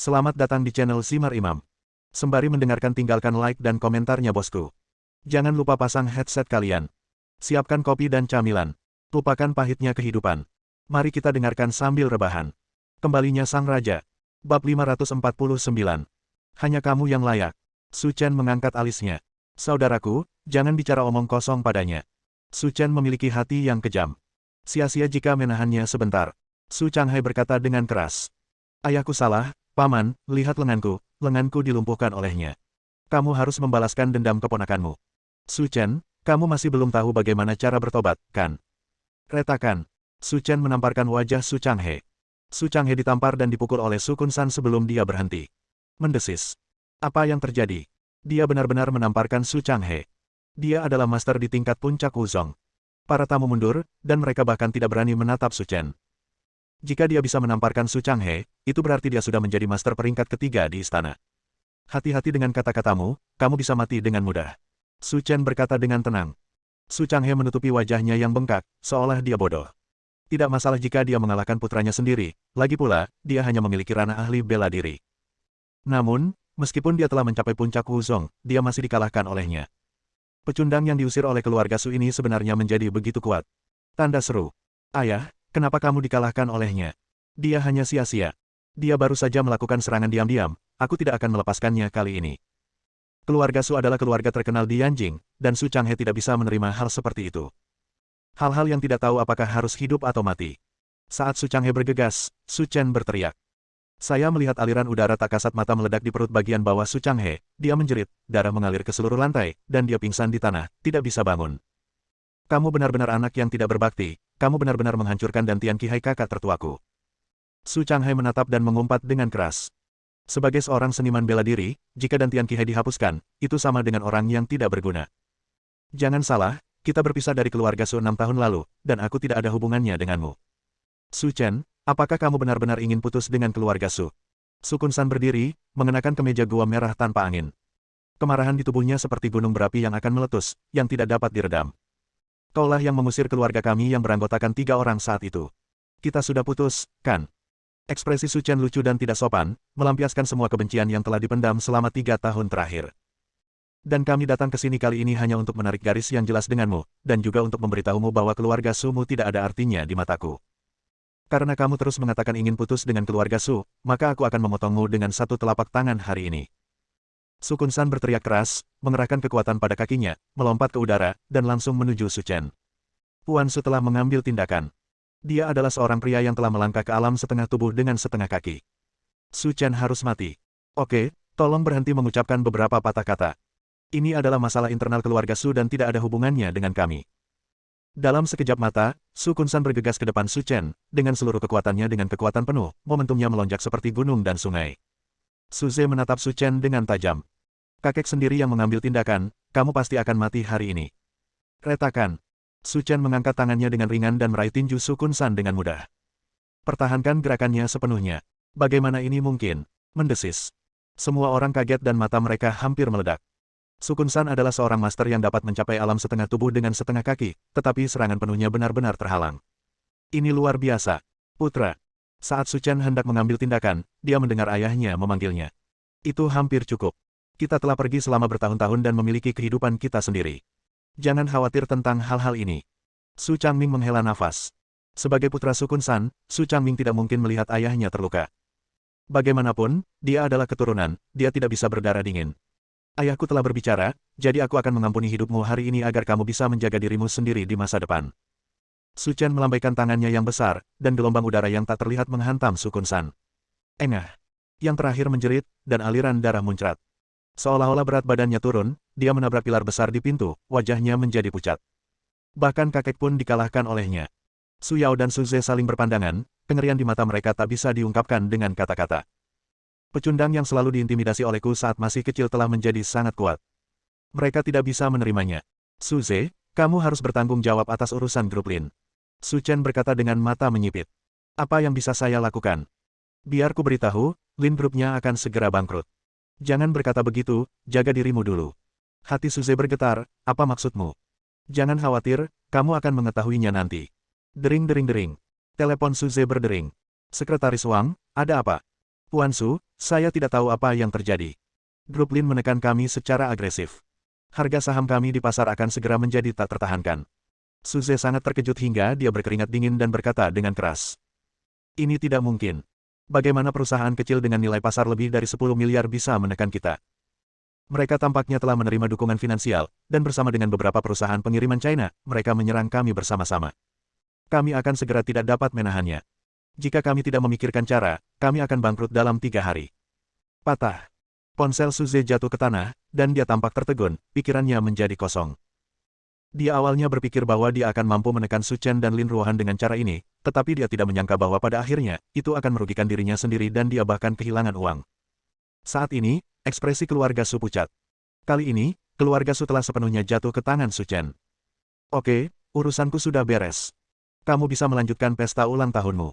Selamat datang di channel Simar Imam. Sembari mendengarkan tinggalkan like dan komentarnya bosku. Jangan lupa pasang headset kalian. Siapkan kopi dan camilan. Lupakan pahitnya kehidupan. Mari kita dengarkan sambil rebahan. Kembalinya Sang Raja. Bab 549. Hanya kamu yang layak. Su Chen mengangkat alisnya. Saudaraku, jangan bicara omong kosong padanya. Su Chen memiliki hati yang kejam. Sia-sia jika menahannya sebentar. Su Changhai berkata dengan keras. Ayahku salah, Paman, lihat lenganku dilumpuhkan olehnya. Kamu harus membalaskan dendam keponakanmu. Su Chen, kamu masih belum tahu bagaimana cara bertobat, kan? Retakan. Su Chen menamparkan wajah Su Changhe. Su Changhe ditampar dan dipukul oleh Su Kun San sebelum dia berhenti. Mendesis. Apa yang terjadi? Dia benar-benar menamparkan Su Changhe. Dia adalah master di tingkat puncak Wuzong. Para tamu mundur, dan mereka bahkan tidak berani menatap Su Chen. Jika dia bisa menamparkan Su Changhe, itu berarti dia sudah menjadi master peringkat ketiga di istana. Hati-hati dengan kata-katamu, kamu bisa mati dengan mudah. Su Chen berkata dengan tenang. Su Changhe menutupi wajahnya yang bengkak, seolah dia bodoh. Tidak masalah jika dia mengalahkan putranya sendiri, lagi pula, dia hanya memiliki ranah ahli bela diri. Namun, meskipun dia telah mencapai puncak Wuzong, dia masih dikalahkan olehnya. Pecundang yang diusir oleh keluarga Su ini sebenarnya menjadi begitu kuat. Tanda seru. Ayah, kenapa kamu dikalahkan olehnya? Dia hanya sia-sia. Dia baru saja melakukan serangan diam-diam, aku tidak akan melepaskannya kali ini. Keluarga Su adalah keluarga terkenal di Yanjing, dan Su Changhe tidak bisa menerima hal seperti itu. Hal-hal yang tidak tahu apakah harus hidup atau mati. Saat Su Changhe bergegas, Su Chen berteriak. Saya melihat aliran udara tak kasat mata meledak di perut bagian bawah Su Changhe, dia menjerit, darah mengalir ke seluruh lantai, dan dia pingsan di tanah, tidak bisa bangun. Kamu benar-benar anak yang tidak berbakti, kamu benar-benar menghancurkan Dantian Qihai kakak tertuaku. Su Changhe menatap dan mengumpat dengan keras. Sebagai seorang seniman bela diri, jika Dantian Qihai dihapuskan, itu sama dengan orang yang tidak berguna. Jangan salah, kita berpisah dari keluarga Su 6 tahun lalu, dan aku tidak ada hubungannya denganmu. Su Chen, apakah kamu benar-benar ingin putus dengan keluarga Su? Su Kun San berdiri, mengenakan kemeja gua merah tanpa angin. Kemarahan di tubuhnya seperti gunung berapi yang akan meletus, yang tidak dapat diredam. Kaulah yang mengusir keluarga kami yang beranggotakan 3 orang saat itu. Kita sudah putus, kan? Ekspresi Su Chen lucu dan tidak sopan, melampiaskan semua kebencian yang telah dipendam selama 3 tahun terakhir. Dan kami datang ke sini kali ini hanya untuk menarik garis yang jelas denganmu, dan juga untuk memberitahumu bahwa keluarga Su-mu tidak ada artinya di mataku. Karena kamu terus mengatakan ingin putus dengan keluarga Su, maka aku akan memotongmu dengan satu telapak tangan hari ini. Su Kun San berteriak keras, mengerahkan kekuatan pada kakinya, melompat ke udara, dan langsung menuju Su Chen. Puan Su telah mengambil tindakan. Dia adalah seorang pria yang telah melangkah ke alam setengah tubuh dengan setengah kaki. Su Chen harus mati. Oke, tolong berhenti mengucapkan beberapa patah kata. Ini adalah masalah internal keluarga Su dan tidak ada hubungannya dengan kami. Dalam sekejap mata, Su Kun San bergegas ke depan Su Chen, dengan seluruh kekuatannya dengan kekuatan penuh, momentumnya melonjak seperti gunung dan sungai. Su Ze menatap Su Chen dengan tajam. Kakek sendiri yang mengambil tindakan, kamu pasti akan mati hari ini. Retakan. Su Chen mengangkat tangannya dengan ringan dan meraih tinju Su Kun San dengan mudah. Pertahankan gerakannya sepenuhnya. Bagaimana ini mungkin? Mendesis. Semua orang kaget dan mata mereka hampir meledak. Su Kun San adalah seorang master yang dapat mencapai alam setengah tubuh dengan setengah kaki, tetapi serangan penuhnya benar-benar terhalang. Ini luar biasa. Putra. Saat Su Chen hendak mengambil tindakan, dia mendengar ayahnya memanggilnya. Itu hampir cukup. Kita telah pergi selama bertahun-tahun dan memiliki kehidupan kita sendiri. Jangan khawatir tentang hal-hal ini. Su Changming menghela nafas. Sebagai putra Su Kun San, Su Changming tidak mungkin melihat ayahnya terluka. Bagaimanapun, dia adalah keturunan, dia tidak bisa berdarah dingin. Ayahku telah berbicara, jadi aku akan mengampuni hidupmu hari ini agar kamu bisa menjaga dirimu sendiri di masa depan. Su Chen melambaikan tangannya yang besar, dan gelombang udara yang tak terlihat menghantam Su Kun San. Engah. Yang terakhir menjerit, dan aliran darah muncrat. Seolah-olah berat badannya turun, dia menabrak pilar besar di pintu, wajahnya menjadi pucat. Bahkan kakek pun dikalahkan olehnya. Su Yao dan Su Ze saling berpandangan, kengerian di mata mereka tak bisa diungkapkan dengan kata-kata. Pecundang yang selalu diintimidasi olehku saat masih kecil telah menjadi sangat kuat. Mereka tidak bisa menerimanya. Su Ze, kamu harus bertanggung jawab atas urusan grup Lin. Su Chen berkata dengan mata menyipit. Apa yang bisa saya lakukan? Biar ku beritahu, Lin grupnya akan segera bangkrut. Jangan berkata begitu, jaga dirimu dulu. Hati Su Ze bergetar, apa maksudmu? Jangan khawatir, kamu akan mengetahuinya nanti. Dering-dering-dering. Telepon Su Ze berdering. Sekretaris Wang, ada apa? Puan Su, saya tidak tahu apa yang terjadi. Grup Lin menekan kami secara agresif. Harga saham kami di pasar akan segera menjadi tak tertahankan. Suze sangat terkejut hingga dia berkeringat dingin dan berkata dengan keras. Ini tidak mungkin. Bagaimana perusahaan kecil dengan nilai pasar lebih dari 10 miliar bisa menekan kita? Mereka tampaknya telah menerima dukungan finansial, dan bersama dengan beberapa perusahaan pengiriman China, mereka menyerang kami bersama-sama. Kami akan segera tidak dapat menahannya. Jika kami tidak memikirkan cara, kami akan bangkrut dalam 3 hari. Patah. Ponsel Suze jatuh ke tanah, dan dia tampak tertegun, pikirannya menjadi kosong. Dia awalnya berpikir bahwa dia akan mampu menekan Su Chen dan Lin Ruohan dengan cara ini, tetapi dia tidak menyangka bahwa pada akhirnya, itu akan merugikan dirinya sendiri dan dia bahkan kehilangan uang. Saat ini, ekspresi keluarga Su pucat. Kali ini, keluarga Su telah sepenuhnya jatuh ke tangan Su Chen. Oke, urusanku sudah beres. Kamu bisa melanjutkan pesta ulang tahunmu.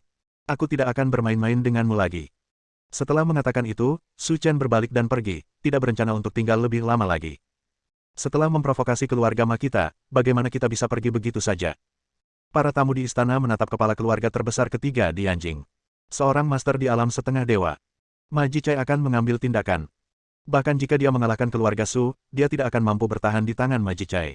Aku tidak akan bermain-main denganmu lagi. Setelah mengatakan itu, Su Chen berbalik dan pergi, tidak berencana untuk tinggal lebih lama lagi. Setelah memprovokasi keluarga Ma kita, bagaimana kita bisa pergi begitu saja? Para tamu di istana menatap kepala keluarga terbesar ketiga di Yanjing. Seorang master di alam setengah dewa. Ma Jicai akan mengambil tindakan. Bahkan jika dia mengalahkan keluarga Su, dia tidak akan mampu bertahan di tangan Ma Jicai.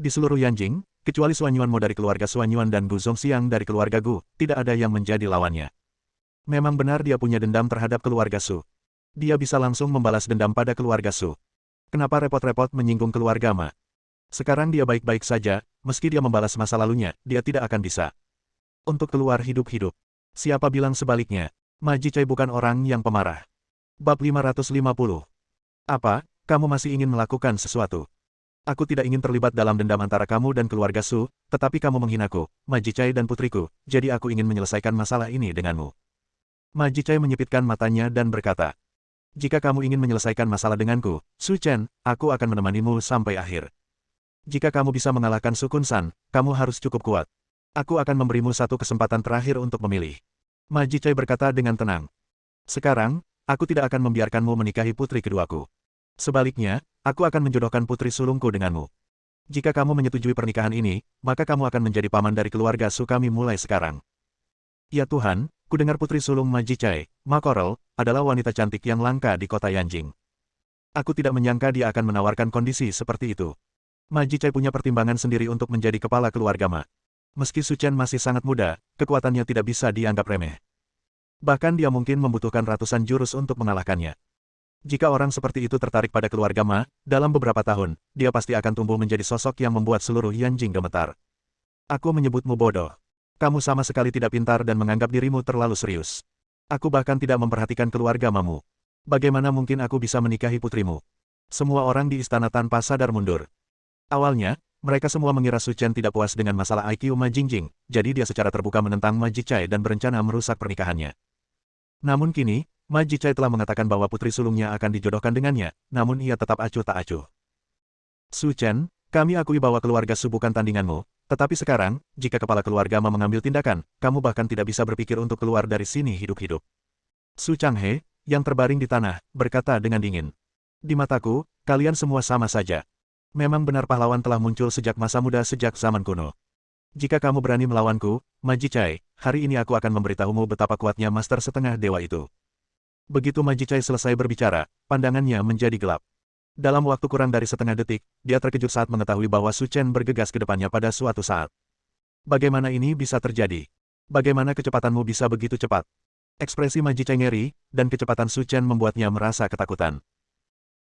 Di seluruh Yanjing, kecuali Suan Yuan Mo dari keluarga Suan Yuan dan Gu Zongxiang dari keluarga Gu, tidak ada yang menjadi lawannya. Memang benar dia punya dendam terhadap keluarga Su. Dia bisa langsung membalas dendam pada keluarga Su. Kenapa repot-repot menyinggung keluarga Ma? Sekarang dia baik-baik saja, meski dia membalas masa lalunya, dia tidak akan bisa. Untuk keluar hidup-hidup. Siapa bilang sebaliknya? Ma Jicai bukan orang yang pemarah. Bab 550. Apa, kamu masih ingin melakukan sesuatu? Aku tidak ingin terlibat dalam dendam antara kamu dan keluarga Su, tetapi kamu menghinaku, Ma Jicai dan putriku, jadi aku ingin menyelesaikan masalah ini denganmu. Ma Jicai menyipitkan matanya dan berkata, jika kamu ingin menyelesaikan masalah denganku, Su Chen, aku akan menemanimu sampai akhir. Jika kamu bisa mengalahkan Su Kun San, kamu harus cukup kuat. Aku akan memberimu satu kesempatan terakhir untuk memilih. Ma Jicai berkata dengan tenang. Sekarang, aku tidak akan membiarkanmu menikahi putri keduaku. Sebaliknya, aku akan menjodohkan putri sulungku denganmu. Jika kamu menyetujui pernikahan ini, maka kamu akan menjadi paman dari keluarga Su kami mulai sekarang. Ya Tuhan, kudengar putri sulung Ma Jicai, Ma Coral, adalah wanita cantik yang langka di kota Yanjing. Aku tidak menyangka dia akan menawarkan kondisi seperti itu. Ma Jicai punya pertimbangan sendiri untuk menjadi kepala keluarga Ma. Meski Su Chen masih sangat muda, kekuatannya tidak bisa dianggap remeh. Bahkan dia mungkin membutuhkan ratusan jurus untuk mengalahkannya. Jika orang seperti itu tertarik pada keluarga Ma, dalam beberapa tahun, dia pasti akan tumbuh menjadi sosok yang membuat seluruh Yanjing gemetar. Aku menyebutmu bodoh. Kamu sama sekali tidak pintar dan menganggap dirimu terlalu serius. Aku bahkan tidak memperhatikan keluarga Mamu. Bagaimana mungkin aku bisa menikahi putrimu? Semua orang di istana tanpa sadar mundur. Awalnya, mereka semua mengira Su Chen tidak puas dengan masalah IQ Ma Jingjing, jadi dia secara terbuka menentang Ma Jicai dan berencana merusak pernikahannya. Namun kini, Ma Jicai telah mengatakan bahwa putri sulungnya akan dijodohkan dengannya, namun ia tetap acuh tak acuh. Su Chen, kami akui bahwa keluarga Su bukan tandinganmu, tetapi sekarang, jika kepala keluarga Ma mengambil tindakan, kamu bahkan tidak bisa berpikir untuk keluar dari sini hidup-hidup. Su Changhe, yang terbaring di tanah, berkata dengan dingin. Di mataku, kalian semua sama saja. Memang benar pahlawan telah muncul sejak masa muda sejak zaman kuno. Jika kamu berani melawanku, Ma Jicai, hari ini aku akan memberitahumu betapa kuatnya master setengah dewa itu. Begitu Ma Jicai selesai berbicara, pandangannya menjadi gelap. Dalam waktu kurang dari setengah detik, dia terkejut saat mengetahui bahwa Su Chen bergegas ke depannya pada suatu saat. Bagaimana ini bisa terjadi? Bagaimana kecepatanmu bisa begitu cepat? Ekspresi Ma Jicai ngeri, dan kecepatan Su Chen membuatnya merasa ketakutan.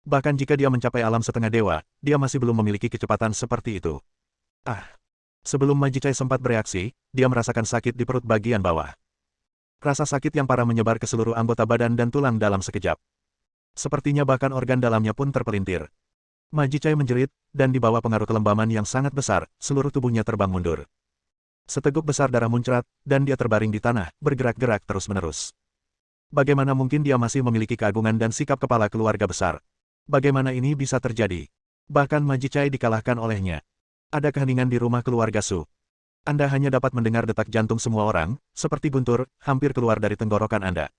Bahkan jika dia mencapai alam setengah dewa, dia masih belum memiliki kecepatan seperti itu. Ah! Sebelum Ma Jicai sempat bereaksi, dia merasakan sakit di perut bagian bawah. Rasa sakit yang parah menyebar ke seluruh anggota badan dan tulang dalam sekejap. Sepertinya bahkan organ dalamnya pun terpelintir. Ma Jicai menjerit, dan di bawah pengaruh kelembaman yang sangat besar, seluruh tubuhnya terbang mundur. Seteguk besar darah muncrat, dan dia terbaring di tanah, bergerak-gerak terus-menerus. Bagaimana mungkin dia masih memiliki keagungan dan sikap kepala keluarga besar? Bagaimana ini bisa terjadi? Bahkan Ma Jicai dikalahkan olehnya. Ada keheningan di rumah keluarga Su. Anda hanya dapat mendengar detak jantung semua orang, seperti guntur, hampir keluar dari tenggorokan Anda.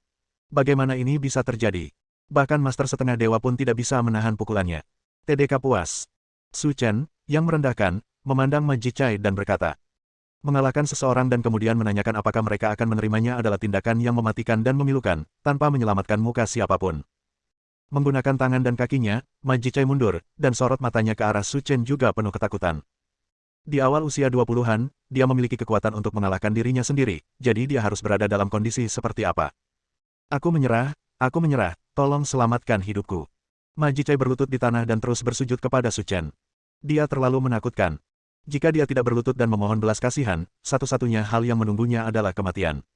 Bagaimana ini bisa terjadi? Bahkan master setengah dewa pun tidak bisa menahan pukulannya. TDK puas. Su Chen, yang merendahkan, memandang Ma Jicai dan berkata, Mengalahkan seseorang dan kemudian menanyakan apakah mereka akan menerimanya adalah tindakan yang mematikan dan memilukan, tanpa menyelamatkan muka siapapun. Menggunakan tangan dan kakinya, Ma Jicai mundur, dan sorot matanya ke arah Su Chen juga penuh ketakutan. Di awal usia 20-an, dia memiliki kekuatan untuk mengalahkan dirinya sendiri, jadi dia harus berada dalam kondisi seperti apa. Aku menyerah, tolong selamatkan hidupku. Ma Jicai berlutut di tanah dan terus bersujud kepada Su Chen. Dia terlalu menakutkan. Jika dia tidak berlutut dan memohon belas kasihan, satu-satunya hal yang menunggunya adalah kematian.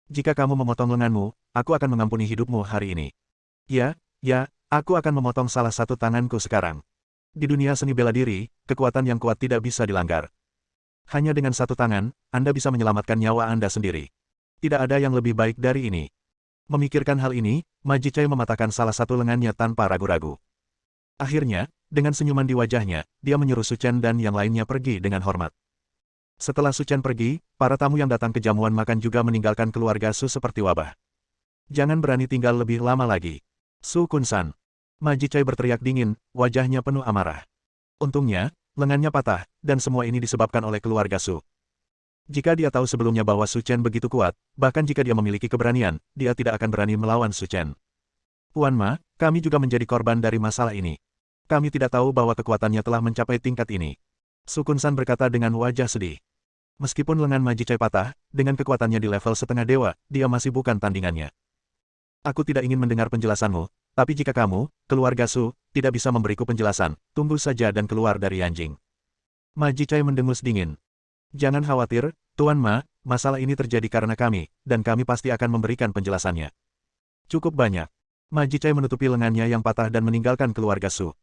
Jika kamu memotong lenganmu, aku akan mengampuni hidupmu hari ini. Ya, aku akan memotong salah satu tanganku sekarang. Di dunia seni bela diri, kekuatan yang kuat tidak bisa dilanggar. Hanya dengan satu tangan, Anda bisa menyelamatkan nyawa Anda sendiri. Tidak ada yang lebih baik dari ini. Memikirkan hal ini, Ma Jicai mematahkan salah satu lengannya tanpa ragu-ragu. Akhirnya, dengan senyuman di wajahnya, dia menyuruh Su Chen dan yang lainnya pergi dengan hormat. Setelah Su Chen pergi, para tamu yang datang ke jamuan makan juga meninggalkan keluarga Su seperti wabah. Jangan berani tinggal lebih lama lagi. Su Kun-san. Ma Jicai berteriak dingin, wajahnya penuh amarah. Untungnya, lengannya patah, dan semua ini disebabkan oleh keluarga Su. Jika dia tahu sebelumnya bahwa Su Chen begitu kuat, bahkan jika dia memiliki keberanian, dia tidak akan berani melawan Su Chen. Tuan Ma, kami juga menjadi korban dari masalah ini. Kami tidak tahu bahwa kekuatannya telah mencapai tingkat ini. Su Kun-san berkata dengan wajah sedih. Meskipun lengan Ma Jicai patah, dengan kekuatannya di level setengah dewa, dia masih bukan tandingannya. Aku tidak ingin mendengar penjelasanmu, tapi jika kamu, keluarga Su, tidak bisa memberiku penjelasan, tunggu saja dan keluar dari Yanjing. Ma Jicai mendengus dingin. Jangan khawatir, Tuan Ma, masalah ini terjadi karena kami, dan kami pasti akan memberikan penjelasannya. Cukup banyak. Ma Jicai menutupi lengannya yang patah dan meninggalkan keluarga Su.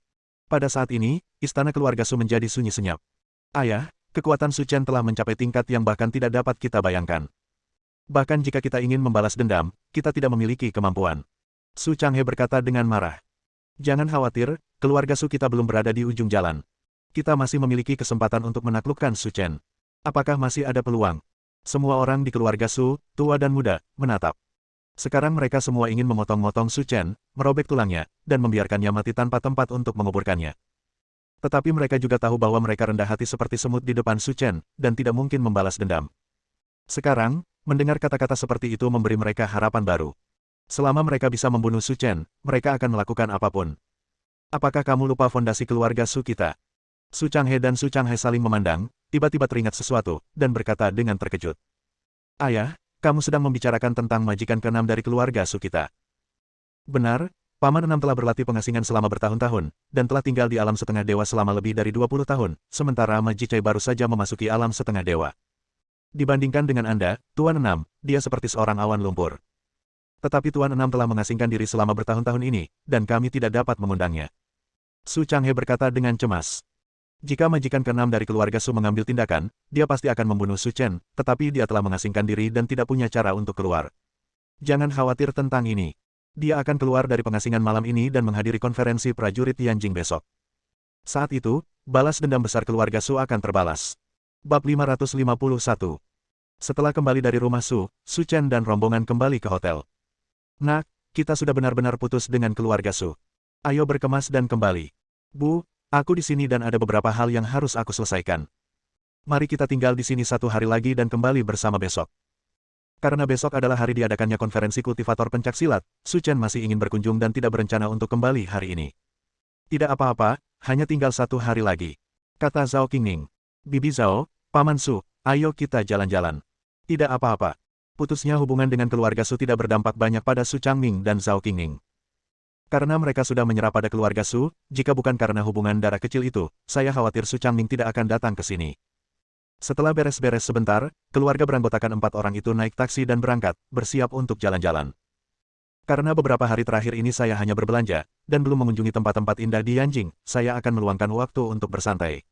Pada saat ini, istana keluarga Su menjadi sunyi senyap. Ayah, kekuatan Su Chen telah mencapai tingkat yang bahkan tidak dapat kita bayangkan. Bahkan jika kita ingin membalas dendam, kita tidak memiliki kemampuan. Su Changhe berkata dengan marah. Jangan khawatir, keluarga Su kita belum berada di ujung jalan. Kita masih memiliki kesempatan untuk menaklukkan Su Chen. Apakah masih ada peluang? Semua orang di keluarga Su, tua dan muda, menatap. Sekarang mereka semua ingin memotong-motong Su Chen, merobek tulangnya, dan membiarkannya mati tanpa tempat untuk menguburkannya. Tetapi mereka juga tahu bahwa mereka rendah hati seperti semut di depan Su Chen, dan tidak mungkin membalas dendam. Sekarang, mendengar kata-kata seperti itu memberi mereka harapan baru. Selama mereka bisa membunuh Su Chen, mereka akan melakukan apapun. Apakah kamu lupa fondasi keluarga Su kita? Su Changhe dan Su Changhe saling memandang, tiba-tiba teringat sesuatu, dan berkata dengan terkejut. Ayah, kamu sedang membicarakan tentang majikan ke-6 dari keluarga Su kita. Benar, Paman 6 telah berlatih pengasingan selama bertahun-tahun, dan telah tinggal di alam setengah dewa selama lebih dari 20 tahun, sementara Ma Jicai baru saja memasuki alam setengah dewa. Dibandingkan dengan Anda, Tuan 6, dia seperti seorang awan lumpur. Tetapi Tuan 6 telah mengasingkan diri selama bertahun-tahun ini, dan kami tidak dapat mengundangnya. Su Changhe berkata dengan cemas. Jika majikan ke-6 dari keluarga Su mengambil tindakan, dia pasti akan membunuh Su Chen, tetapi dia telah mengasingkan diri dan tidak punya cara untuk keluar. Jangan khawatir tentang ini. Dia akan keluar dari pengasingan malam ini dan menghadiri konferensi prajurit Yanjing besok. Saat itu, balas dendam besar keluarga Su akan terbalas. Bab 551. Setelah kembali dari rumah Su, Su Chen dan rombongan kembali ke hotel. Nak, kita sudah benar-benar putus dengan keluarga Su. Ayo berkemas dan kembali. Bu, aku di sini dan ada beberapa hal yang harus aku selesaikan. Mari kita tinggal di sini satu hari lagi dan kembali bersama besok. Karena besok adalah hari diadakannya konferensi kultivator pencaksilat, Su Chen masih ingin berkunjung dan tidak berencana untuk kembali hari ini. Tidak apa-apa, hanya tinggal satu hari lagi. Kata Zhao Qingning. Bibi Zhao, Paman Su, ayo kita jalan-jalan. Tidak apa-apa. Putusnya hubungan dengan keluarga Su tidak berdampak banyak pada Su Changming dan Zhao Qingning. Karena mereka sudah menyerah pada keluarga Su, jika bukan karena hubungan darah kecil itu, saya khawatir Su Changming tidak akan datang ke sini. Setelah beres-beres sebentar, keluarga beranggotakan 4 orang itu naik taksi dan berangkat, bersiap untuk jalan-jalan. Karena beberapa hari terakhir ini saya hanya berbelanja, dan belum mengunjungi tempat-tempat indah di Yanjing, saya akan meluangkan waktu untuk bersantai.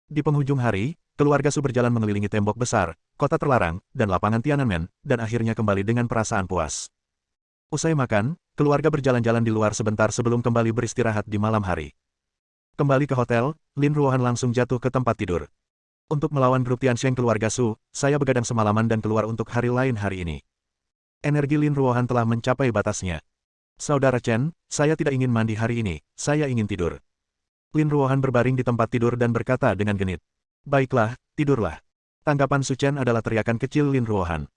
Di penghujung hari, keluarga Su berjalan mengelilingi tembok besar, kota terlarang, dan lapangan Tiananmen, dan akhirnya kembali dengan perasaan puas. Usai makan, keluarga berjalan-jalan di luar sebentar sebelum kembali beristirahat di malam hari. Kembali ke hotel, Lin Ruohan langsung jatuh ke tempat tidur. Untuk melawan grup Tiansheng keluarga Su, saya begadang semalaman dan keluar untuk hari lain hari ini. Energi Lin Ruohan telah mencapai batasnya. Saudara Chen, saya tidak ingin mandi hari ini, saya ingin tidur. Lin Ruohan berbaring di tempat tidur dan berkata dengan genit. Baiklah, tidurlah. Tanggapan Su Chen adalah teriakan kecil Lin Ruohan.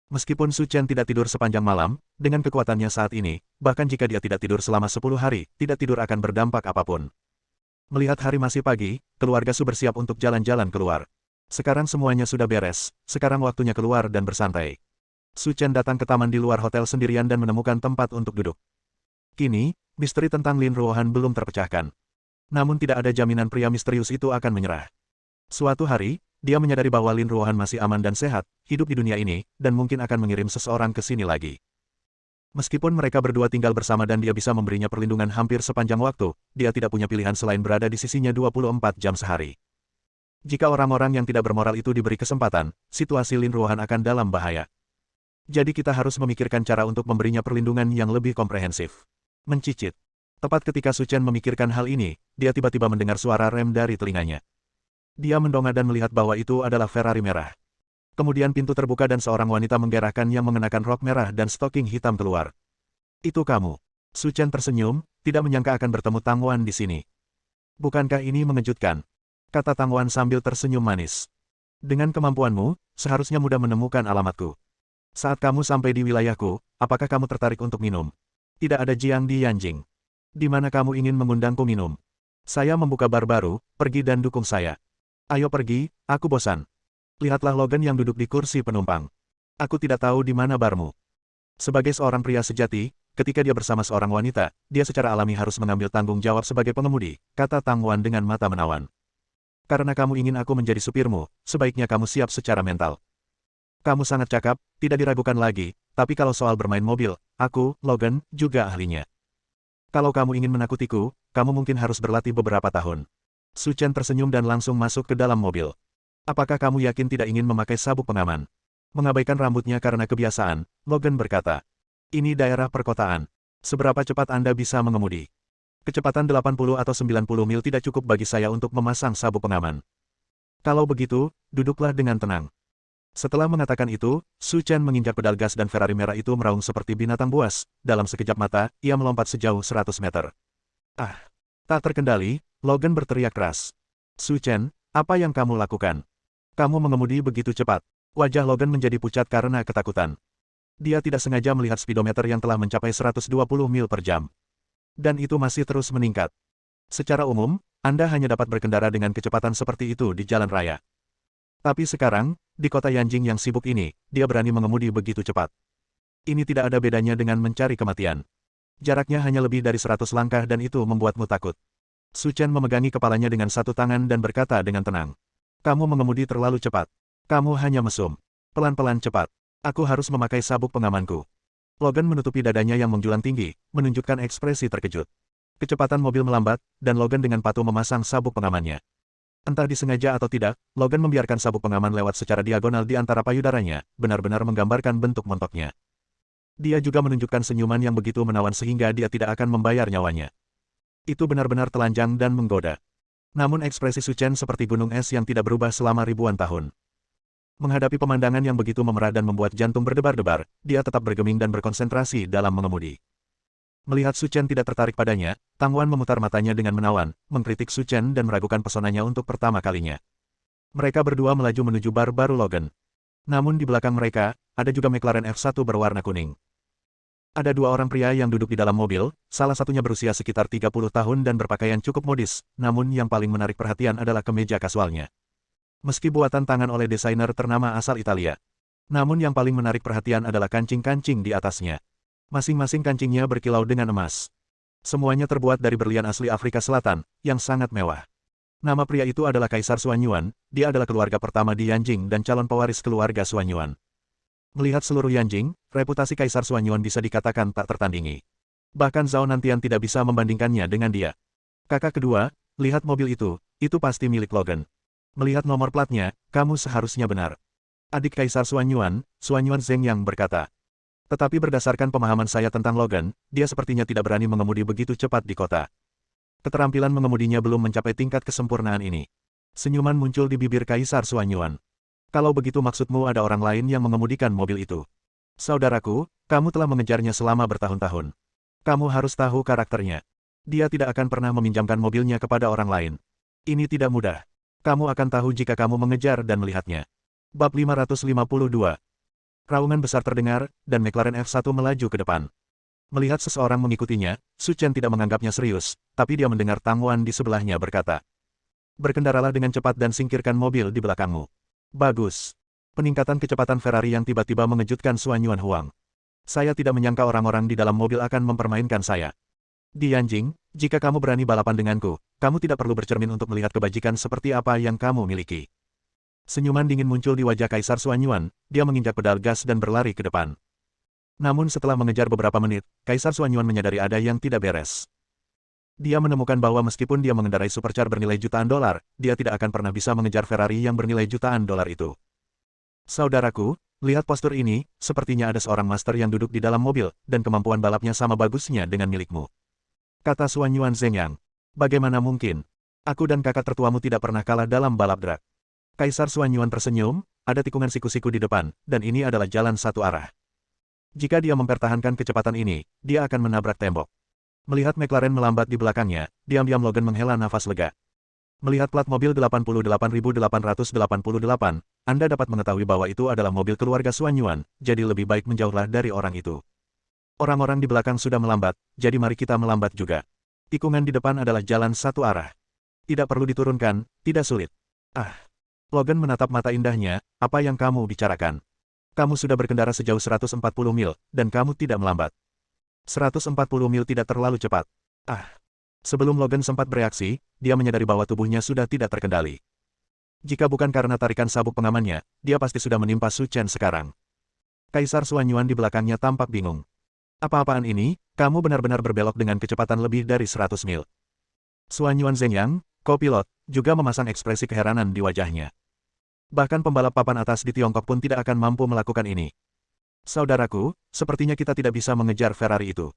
Meskipun Su Chen tidak tidur sepanjang malam, dengan kekuatannya saat ini, bahkan jika dia tidak tidur selama 10 hari, tidak tidur akan berdampak apapun. Melihat hari masih pagi, keluarga Su bersiap untuk jalan-jalan keluar. Sekarang semuanya sudah beres, sekarang waktunya keluar dan bersantai. Su Chen datang ke taman di luar hotel sendirian dan menemukan tempat untuk duduk. Kini, misteri tentang Lin Ruohan belum terpecahkan. Namun tidak ada jaminan pria misterius itu akan menyerah. Suatu hari, dia menyadari bahwa Lin Ruohan masih aman dan sehat, hidup di dunia ini, dan mungkin akan mengirim seseorang ke sini lagi. Meskipun mereka berdua tinggal bersama dan dia bisa memberinya perlindungan hampir sepanjang waktu, dia tidak punya pilihan selain berada di sisinya 24 jam sehari. Jika orang-orang yang tidak bermoral itu diberi kesempatan, situasi Lin Ruohan akan dalam bahaya. Jadi kita harus memikirkan cara untuk memberinya perlindungan yang lebih komprehensif. Mencicit. Tepat ketika Su Chen memikirkan hal ini, dia tiba-tiba mendengar suara rem dari telinganya. Dia mendongak dan melihat bahwa itu adalah Ferrari merah. Kemudian pintu terbuka dan seorang wanita menggerakkan yang mengenakan rok merah dan stoking hitam keluar. Itu kamu. Su Chen tersenyum, tidak menyangka akan bertemu Tang Wan di sini. Bukankah ini mengejutkan? Kata Tang Wan sambil tersenyum manis. Dengan kemampuanmu, seharusnya mudah menemukan alamatku. Saat kamu sampai di wilayahku, apakah kamu tertarik untuk minum? Tidak ada Jiang di Yanjing. Di mana kamu ingin mengundangku minum? Saya membuka bar baru, pergi dan dukung saya. Ayo pergi, aku bosan. Lihatlah Logan yang duduk di kursi penumpang. Aku tidak tahu di mana barmu. Sebagai seorang pria sejati, ketika dia bersama seorang wanita, dia secara alami harus mengambil tanggung jawab sebagai pengemudi, kata Tang Wan dengan mata menawan. Karena kamu ingin aku menjadi supirmu, sebaiknya kamu siap secara mental. Kamu sangat cakap, tidak diragukan lagi, tapi kalau soal bermain mobil, aku, Logan, juga ahlinya. Kalau kamu ingin menakutiku, kamu mungkin harus berlatih beberapa tahun. Su Chen tersenyum dan langsung masuk ke dalam mobil. Apakah kamu yakin tidak ingin memakai sabuk pengaman? Mengabaikan rambutnya karena kebiasaan, Logan berkata. Ini daerah perkotaan. Seberapa cepat Anda bisa mengemudi? Kecepatan 80 atau 90 mil tidak cukup bagi saya untuk memasang sabuk pengaman. Kalau begitu, duduklah dengan tenang. Setelah mengatakan itu, Su Chen menginjak pedal gas dan Ferrari merah itu meraung seperti binatang buas. Dalam sekejap mata, ia melompat sejauh 100 meter. Ah! Tak terkendali, Logan berteriak keras. Su Chen, apa yang kamu lakukan? Kamu mengemudi begitu cepat. Wajah Logan menjadi pucat karena ketakutan. Dia tidak sengaja melihat speedometer yang telah mencapai 120 mil per jam. Dan itu masih terus meningkat. Secara umum, Anda hanya dapat berkendara dengan kecepatan seperti itu di jalan raya. Tapi sekarang, di kota Yanjing yang sibuk ini, dia berani mengemudi begitu cepat. Ini tidak ada bedanya dengan mencari kematian. Jaraknya hanya lebih dari 100 langkah dan itu membuatmu takut. Su Chen memegangi kepalanya dengan satu tangan dan berkata dengan tenang. Kamu mengemudi terlalu cepat. Kamu hanya mesum. Pelan-pelan cepat. Aku harus memakai sabuk pengamanku. Logan menutupi dadanya yang menjulang tinggi, menunjukkan ekspresi terkejut. Kecepatan mobil melambat, dan Logan dengan patuh memasang sabuk pengamannya. Entah disengaja atau tidak, Logan membiarkan sabuk pengaman lewat secara diagonal di antara payudaranya, benar-benar menggambarkan bentuk montoknya. Dia juga menunjukkan senyuman yang begitu menawan sehingga dia tidak akan membayar nyawanya. Itu benar-benar telanjang dan menggoda. Namun ekspresi Su Chen seperti gunung es yang tidak berubah selama ribuan tahun. Menghadapi pemandangan yang begitu memerah dan membuat jantung berdebar-debar, dia tetap bergeming dan berkonsentrasi dalam mengemudi. Melihat Su Chen tidak tertarik padanya, Tang Wan memutar matanya dengan menawan, mengkritik Su Chen dan meragukan pesonanya untuk pertama kalinya. Mereka berdua melaju menuju bar baru Logan. Namun di belakang mereka, ada juga McLaren F1 berwarna kuning. Ada dua orang pria yang duduk di dalam mobil, salah satunya berusia sekitar 30 tahun dan berpakaian cukup modis, namun yang paling menarik perhatian adalah kemeja kasualnya. Meski buatan tangan oleh desainer ternama asal Italia. Namun yang paling menarik perhatian adalah kancing-kancing di atasnya. Masing-masing kancingnya berkilau dengan emas. Semuanya terbuat dari berlian asli Afrika Selatan, yang sangat mewah. Nama pria itu adalah Kaisar Xuanyuan, dia adalah keluarga pertama di Yanjing dan calon pewaris keluarga Xuanyuan. Melihat seluruh Yanjing, reputasi Kaisar Xuanyuan bisa dikatakan tak tertandingi. Bahkan Zhao Nantian tidak bisa membandingkannya dengan dia. Kakak kedua, lihat mobil itu pasti milik Logan. Melihat nomor platnya, kamu seharusnya benar. Adik Kaisar Xuanyuan, Xuanyuan Zheng yang berkata. Tetapi berdasarkan pemahaman saya tentang Logan, dia sepertinya tidak berani mengemudi begitu cepat di kota. Keterampilan mengemudinya belum mencapai tingkat kesempurnaan ini. Senyuman muncul di bibir Kaisar Xuanyuan. Kalau begitu maksudmu ada orang lain yang mengemudikan mobil itu. Saudaraku, kamu telah mengejarnya selama bertahun-tahun. Kamu harus tahu karakternya. Dia tidak akan pernah meminjamkan mobilnya kepada orang lain. Ini tidak mudah. Kamu akan tahu jika kamu mengejar dan melihatnya. Bab 552. Raungan besar terdengar, dan McLaren F1 melaju ke depan. Melihat seseorang mengikutinya, Su Chen tidak menganggapnya serius, tapi dia mendengar Tang Wan di sebelahnya berkata, "Berkendaralah dengan cepat dan singkirkan mobil di belakangmu." Bagus. Peningkatan kecepatan Ferrari yang tiba-tiba mengejutkan Suan Yuan Huang. Saya tidak menyangka orang-orang di dalam mobil akan mempermainkan saya. Di Yanjing, jika kamu berani balapan denganku, kamu tidak perlu bercermin untuk melihat kebajikan seperti apa yang kamu miliki. Senyuman dingin muncul di wajah Kaisar Suan Yuan, dia menginjak pedal gas dan berlari ke depan. Namun setelah mengejar beberapa menit, Kaisar Suan Yuan menyadari ada yang tidak beres. Dia menemukan bahwa meskipun dia mengendarai supercar bernilai jutaan dolar, dia tidak akan pernah bisa mengejar Ferrari yang bernilai jutaan dolar itu. Saudaraku, lihat postur ini, sepertinya ada seorang master yang duduk di dalam mobil, dan kemampuan balapnya sama bagusnya dengan milikmu. Kata Suan Yuan Zhengyang. Bagaimana mungkin? Aku dan kakak tertuamu tidak pernah kalah dalam balap drag. Kaisar Suan Yuan tersenyum, ada tikungan siku-siku di depan, dan ini adalah jalan satu arah. Jika dia mempertahankan kecepatan ini, dia akan menabrak tembok. Melihat McLaren melambat di belakangnya, diam-diam Logan menghela nafas lega. Melihat plat mobil 88.888, Anda dapat mengetahui bahwa itu adalah mobil keluarga Suan Yuan, jadi lebih baik menjauhlah dari orang itu. Orang-orang di belakang sudah melambat, jadi mari kita melambat juga. Tikungan di depan adalah jalan satu arah. Tidak perlu diturunkan, tidak sulit. Logan menatap mata indahnya, apa yang kamu bicarakan? Kamu sudah berkendara sejauh 140 mil, dan kamu tidak melambat. 140 mil tidak terlalu cepat. Sebelum Logan sempat bereaksi, dia menyadari bahwa tubuhnya sudah tidak terkendali. Jika bukan karena tarikan sabuk pengamannya, dia pasti sudah menimpa Su Chen sekarang. Kaisar Suan Yuan di belakangnya tampak bingung. Apa-apaan ini, kamu benar-benar berbelok dengan kecepatan lebih dari 100 mil. Suan Yuan Zhengyang, co-pilot, juga memasang ekspresi keheranan di wajahnya. Bahkan pembalap papan atas di Tiongkok pun tidak akan mampu melakukan ini. Saudaraku, sepertinya kita tidak bisa mengejar Ferrari itu.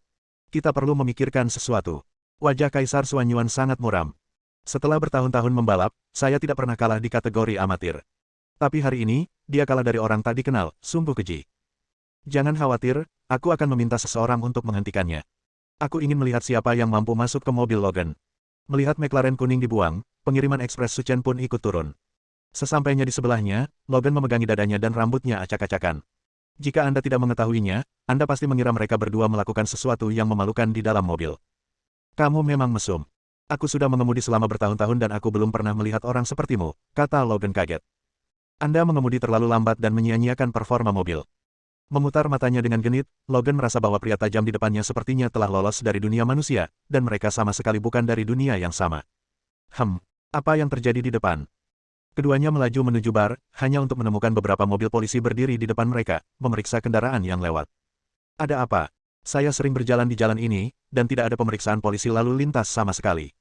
Kita perlu memikirkan sesuatu. Wajah Kaisar Suan Yuan sangat muram. Setelah bertahun-tahun membalap, saya tidak pernah kalah di kategori amatir. Tapi hari ini, dia kalah dari orang tak dikenal, sungguh keji. Jangan khawatir, aku akan meminta seseorang untuk menghentikannya. Aku ingin melihat siapa yang mampu masuk ke mobil Logan. Melihat McLaren kuning dibuang, pengiriman ekspres Su Chen pun ikut turun. Sesampainya di sebelahnya, Logan memegangi dadanya dan rambutnya acak-acakan. Jika Anda tidak mengetahuinya, Anda pasti mengira mereka berdua melakukan sesuatu yang memalukan di dalam mobil. Kamu memang mesum. Aku sudah mengemudi selama bertahun-tahun dan aku belum pernah melihat orang sepertimu, kata Logan kaget. Anda mengemudi terlalu lambat dan menyia-nyiakan performa mobil. Memutar matanya dengan genit, Logan merasa bahwa pria tajam di depannya sepertinya telah lolos dari dunia manusia, dan mereka sama sekali bukan dari dunia yang sama. Apa yang terjadi di depan? Keduanya melaju menuju bar, hanya untuk menemukan beberapa mobil polisi berdiri di depan mereka, memeriksa kendaraan yang lewat. Ada apa? Saya sering berjalan di jalan ini, dan tidak ada pemeriksaan polisi lalu lintas sama sekali.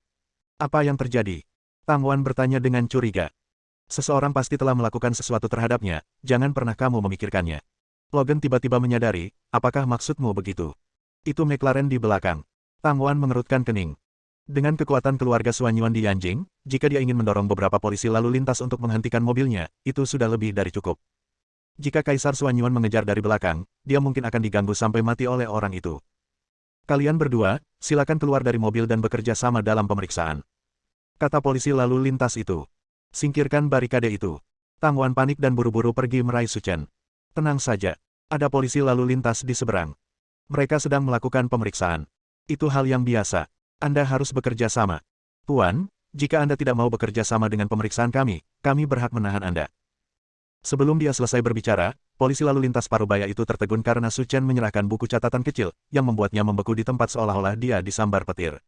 Apa yang terjadi? Tang Wan bertanya dengan curiga. Seseorang pasti telah melakukan sesuatu terhadapnya, jangan pernah kamu memikirkannya. Logan tiba-tiba menyadari, apakah maksudmu begitu? Itu McLaren di belakang. Tang Wan mengerutkan kening. Dengan kekuatan keluarga Suan Yuan di Yanjing, jika dia ingin mendorong beberapa polisi lalu lintas untuk menghentikan mobilnya, itu sudah lebih dari cukup. Jika Kaisar Suan Yuan mengejar dari belakang, dia mungkin akan diganggu sampai mati oleh orang itu. Kalian berdua, silakan keluar dari mobil dan bekerja sama dalam pemeriksaan. Kata polisi lalu lintas itu. Singkirkan barikade itu. Tang Wan panik dan buru-buru pergi meraih Su Chen. Tenang saja. Ada polisi lalu lintas di seberang. Mereka sedang melakukan pemeriksaan. Itu hal yang biasa. Anda harus bekerja sama. Tuan, jika Anda tidak mau bekerja sama dengan pemeriksaan kami berhak menahan Anda. Sebelum dia selesai berbicara, polisi lalu lintas Parubaya itu tertegun karena Su Chen menyerahkan buku catatan kecil, yang membuatnya membeku di tempat seolah-olah dia disambar petir.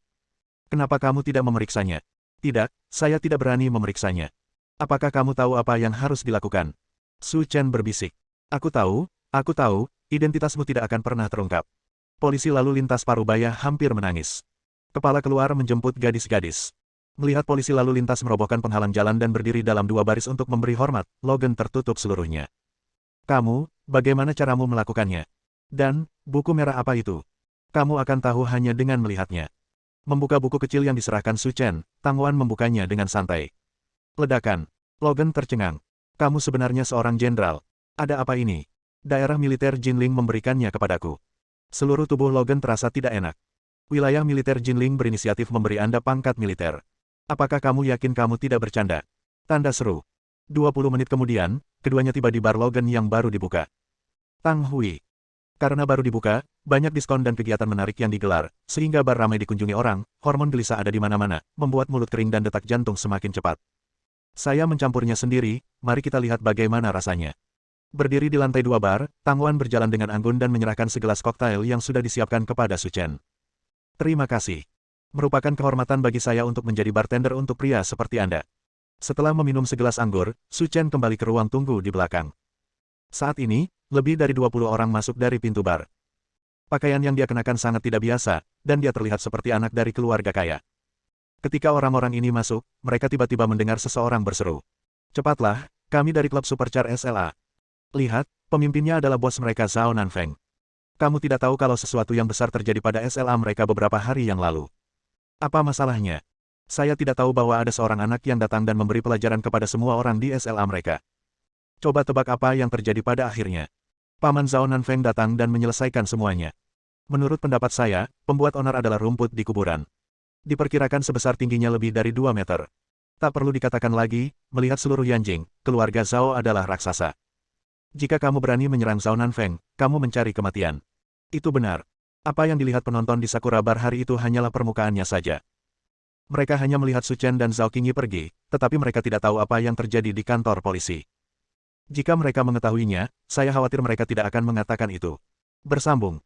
Kenapa kamu tidak memeriksanya? Tidak, saya tidak berani memeriksanya. Apakah kamu tahu apa yang harus dilakukan? Su Chen berbisik. Aku tahu, identitasmu tidak akan pernah terungkap. Polisi lalu lintas Parubaya hampir menangis. Kepala keluar menjemput gadis-gadis. Melihat polisi lalu lintas merobohkan penghalang jalan dan berdiri dalam dua baris untuk memberi hormat, Logan tertutup seluruhnya. Kamu, bagaimana caramu melakukannya? Dan, buku merah apa itu? Kamu akan tahu hanya dengan melihatnya. Membuka buku kecil yang diserahkan Su Chen, Tang Wan membukanya dengan santai. Ledakan. Logan tercengang. Kamu sebenarnya seorang jenderal. Ada apa ini? Daerah militer Jinling memberikannya kepadaku. Seluruh tubuh Logan terasa tidak enak. Wilayah militer Jinling berinisiatif memberi Anda pangkat militer. Apakah kamu yakin kamu tidak bercanda? Tanda seru. 20 menit kemudian, keduanya tiba di bar Logan yang baru dibuka. Tang Hui. Karena baru dibuka, banyak diskon dan kegiatan menarik yang digelar, sehingga bar ramai dikunjungi orang, hormon gelisah ada di mana-mana, membuat mulut kering dan detak jantung semakin cepat. Saya mencampurnya sendiri, mari kita lihat bagaimana rasanya. Berdiri di lantai 2 bar, Tang Wan berjalan dengan anggun dan menyerahkan segelas koktail yang sudah disiapkan kepada Su Chen. Terima kasih. Merupakan kehormatan bagi saya untuk menjadi bartender untuk pria seperti Anda. Setelah meminum segelas anggur, Su Chen kembali ke ruang tunggu di belakang. Saat ini, lebih dari 20 orang masuk dari pintu bar. Pakaian yang dia kenakan sangat tidak biasa, dan dia terlihat seperti anak dari keluarga kaya. Ketika orang-orang ini masuk, mereka tiba-tiba mendengar seseorang berseru. Cepatlah, kami dari klub Supercar SLA. Lihat, pemimpinnya adalah bos mereka Zhao Nanfeng. Kamu tidak tahu kalau sesuatu yang besar terjadi pada SLA mereka beberapa hari yang lalu. Apa masalahnya? Saya tidak tahu bahwa ada seorang anak yang datang dan memberi pelajaran kepada semua orang di SLA mereka. Coba tebak apa yang terjadi pada akhirnya. Paman Zhao Nanfeng datang dan menyelesaikan semuanya. Menurut pendapat saya, pembuat onar adalah rumput di kuburan. Diperkirakan sebesar tingginya lebih dari 2 meter. Tak perlu dikatakan lagi, melihat seluruh Yanjing, keluarga Zhao adalah raksasa. Jika kamu berani menyerang Zhao Nanfeng, kamu mencari kematian. Itu benar. Apa yang dilihat penonton di Sakura Bar hari itu hanyalah permukaannya saja. Mereka hanya melihat Su Chen dan Zhao Qingyi pergi, tetapi mereka tidak tahu apa yang terjadi di kantor polisi. Jika mereka mengetahuinya, saya khawatir mereka tidak akan mengatakan itu. Bersambung.